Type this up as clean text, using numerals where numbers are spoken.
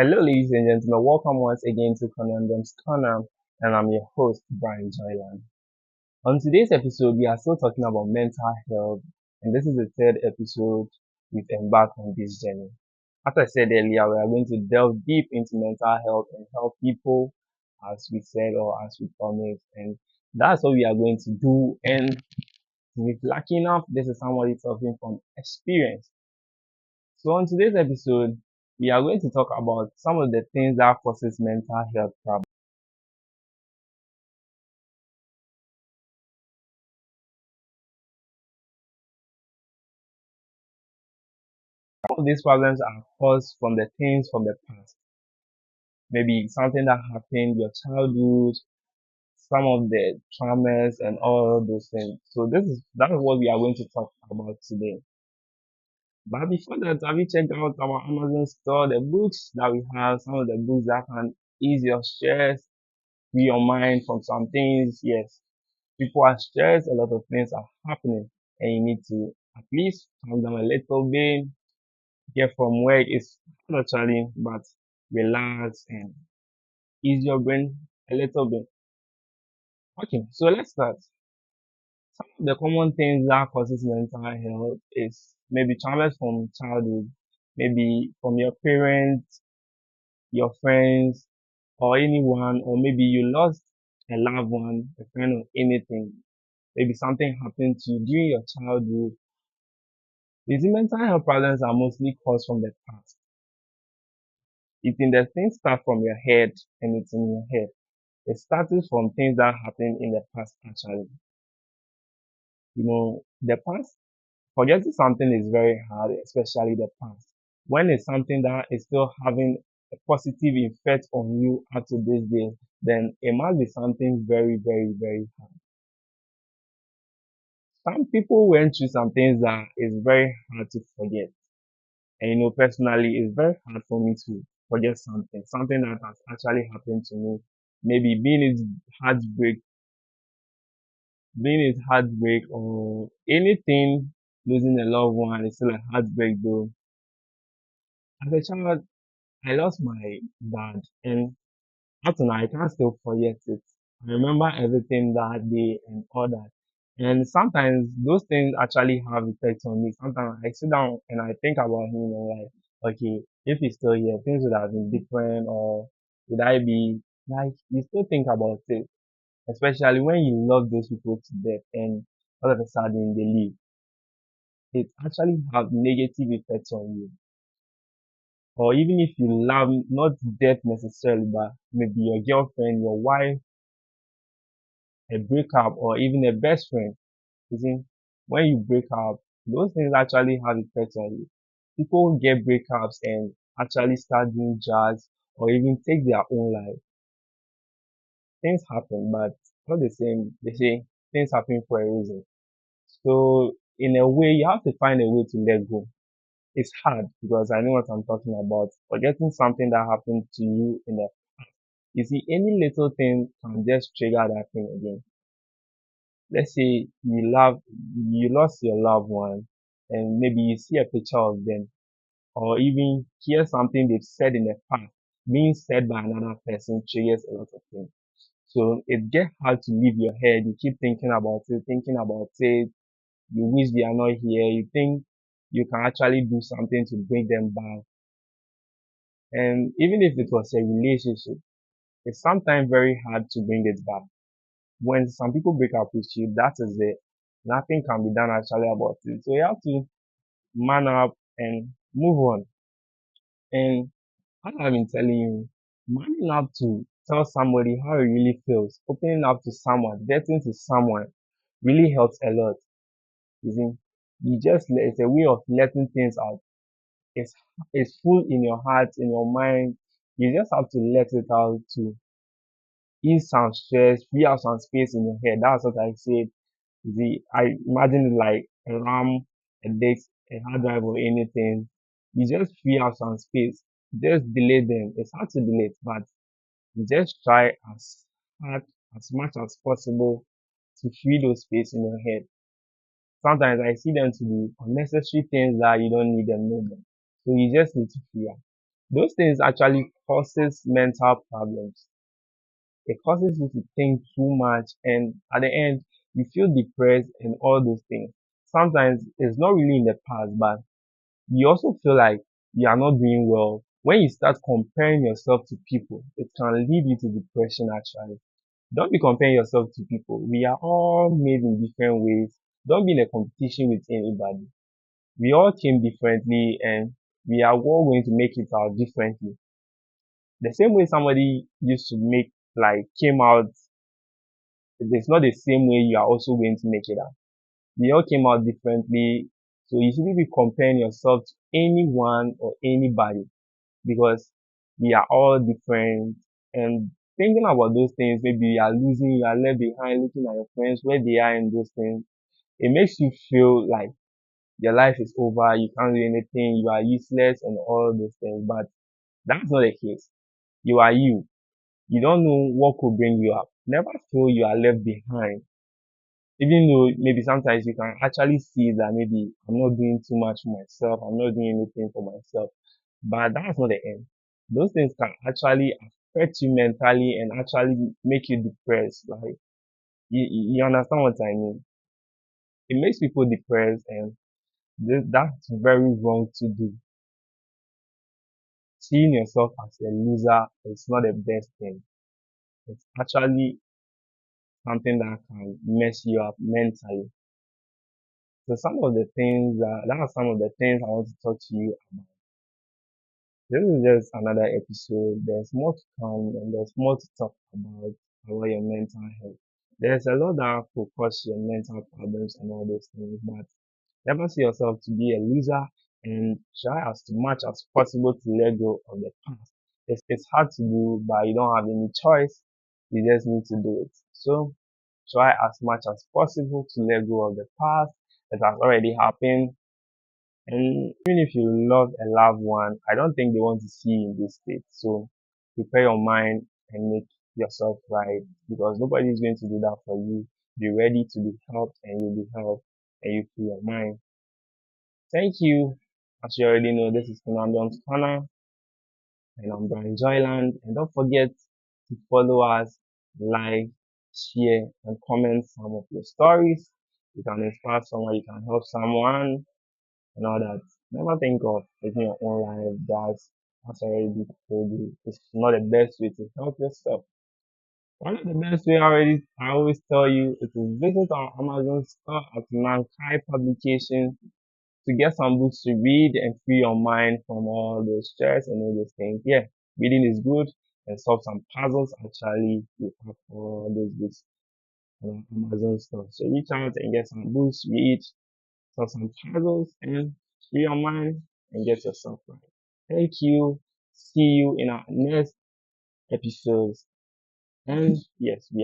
Hello, ladies and gentlemen. Welcome once again to Conundrum's Corner, and I'm your host, Brian Joyland. On today's episode, we are still talking about mental health, and this is the third episode we've embarked on this journey. As I said earlier, we are going to delve deep into mental health and help people, as we said or as we promised, and that's what we are going to do. And if lucky enough, this is somebody talking from experience. So on today's episode, we are going to talk about some of the things that causes mental health problems. Some of these problems are caused from the things from the past. Maybe something that happened in your childhood, some of the traumas and all those things. So that is what we are going to talk about today. But before that, have you checked out our Amazon store, the books that we have, some of the books that can ease your stress, free your mind from some things? Yes, people are stressed, a lot of things are happening, and you need to at least calm down a little bit, get from work. It's hard actually, but relax and ease your brain a little bit. Okay, so let's start. Some of the common things that causes mental health is maybe traumas from childhood, maybe from your parents, your friends, or anyone, or maybe you lost a loved one, a friend, or anything. Maybe something happened to you during your childhood. These mental health problems are mostly caused from the past. It's in the things start from your head and it's in your head. It starts from things that happened in the past actually. The past, forgetting something is very hard, especially the past. When it's something that is still having a positive effect on you up to this day, then it must be something very, very, very hard. Some people went through some things that is very hard to forget. And personally, it's very hard for me to forget something that has actually happened to me. Maybe heartbreak, being it heartbreak or anything, losing a loved one is still a heartbreak though. As a child, I lost my dad, and up to now, I can't still forget it. I remember everything that day and all that. And sometimes those things actually have effects on me. Sometimes I sit down and I think about him and like, okay, if he's still here, things would have been different or would I be like, you still think about it, especially when you love those people to death and all of a sudden they leave. It actually have negative effects on you. Or even if you love not death necessarily, but maybe your girlfriend, your wife, a breakup, or even a best friend. You see, when you break up, those things actually have effects on you. People get breakups and actually start doing drugs or even take their own life. Things happen, but not the same. They say things happen for a reason. So in a way, you have to find a way to let go. It's hard because I know what I'm talking about. Forgetting something that happened to you in the you see, any little thing can just trigger that thing again. Let's say you lost your loved one and maybe you see a picture of them or even hear something they've said in the past being said by another person triggers a lot of things. So it gets hard to leave your head. You keep thinking about it. You wish they are not here. You think you can actually do something to bring them back. And even if it was a relationship, it's sometimes very hard to bring it back. When some people break up with you, that is it. Nothing can be done actually about it. So you have to man up and move on. And as I've been telling you, manning up to tell somebody how it really feels, opening up to someone, getting to someone really helps a lot. You see, it's a way of letting things out. It's it's full in your heart, in your mind. You just have to let it out to ease some stress, free up some space in your head. That's what I said. I imagine it like a RAM, a disk, a hard drive or anything. You just free up some space. Just delete them. It's hard to delete, but you just try as hard as much as possible to free those space in your head. Sometimes I see them to be unnecessary things that you don't need them no more. So you just need to free up. Those things actually causes mental problems. It causes you to think too much, and at the end you feel depressed and all those things. Sometimes it's not really in the past, but you also feel like you are not doing well. When you start comparing yourself to people, it can lead you to depression actually. Don't be comparing yourself to people. We are all made in different ways. Don't be in a competition with anybody. We all came differently and we are all going to make it out differently. The same way somebody used to make, like, came out, it's not the same way you are also going to make it out. We all came out differently. So you shouldn't be comparing yourself to anyone or anybody because we are all different. And thinking about those things, maybe you are losing, you are left behind, looking at your friends, where they are in those things, it makes you feel like your life is over, you can't do anything, you are useless and all those things. But that's not the case. You are you. You don't know what could bring you up. Never feel you are left behind. Even though maybe sometimes you can actually see that maybe I'm not doing too much for myself, I'm not doing anything for myself. But that's not the end. Those things can actually affect you mentally and actually make you depressed. Like, you understand what I mean? It makes people depressed, and that's very wrong to do. Seeing yourself as a loser is not the best thing. It's actually something that can mess you up mentally. So that are some of the things I want to talk to you about. This is just another episode. There's more to come and there's more to talk about your mental health. There's a lot that could cause your mental problems and all those things, but never see yourself to be a loser and try as much as possible to let go of the past. It's hard to do, but you don't have any choice. You just need to do it. So try as much as possible to let go of the past that has already happened. And even if you love a loved one, I don't think they want to see you in this state. So prepare your mind and make yourself right because nobody is going to do that for you. Be ready to be helped and you'll be helped and you free your mind. Thank you. As you already know, this is Fernando's Corner and I'm Brian Joyland. And don't forget to follow us, like, share, and comment some of your stories. You can inspire someone, you can help someone, and all that. Never think of taking your own life. That's already told you. It's not the best way to help yourself. One of the best way I always tell you is to visit our Amazon store at Nankai Publications to get some books to read and free your mind from all those stress and all those things. Yeah, reading is good and solve some puzzles. Actually, you have all those books on Amazon store. So reach out and get some books, read, solve some puzzles, and free your mind and get yourself right. Thank you. See you in our next episodes. And yes, we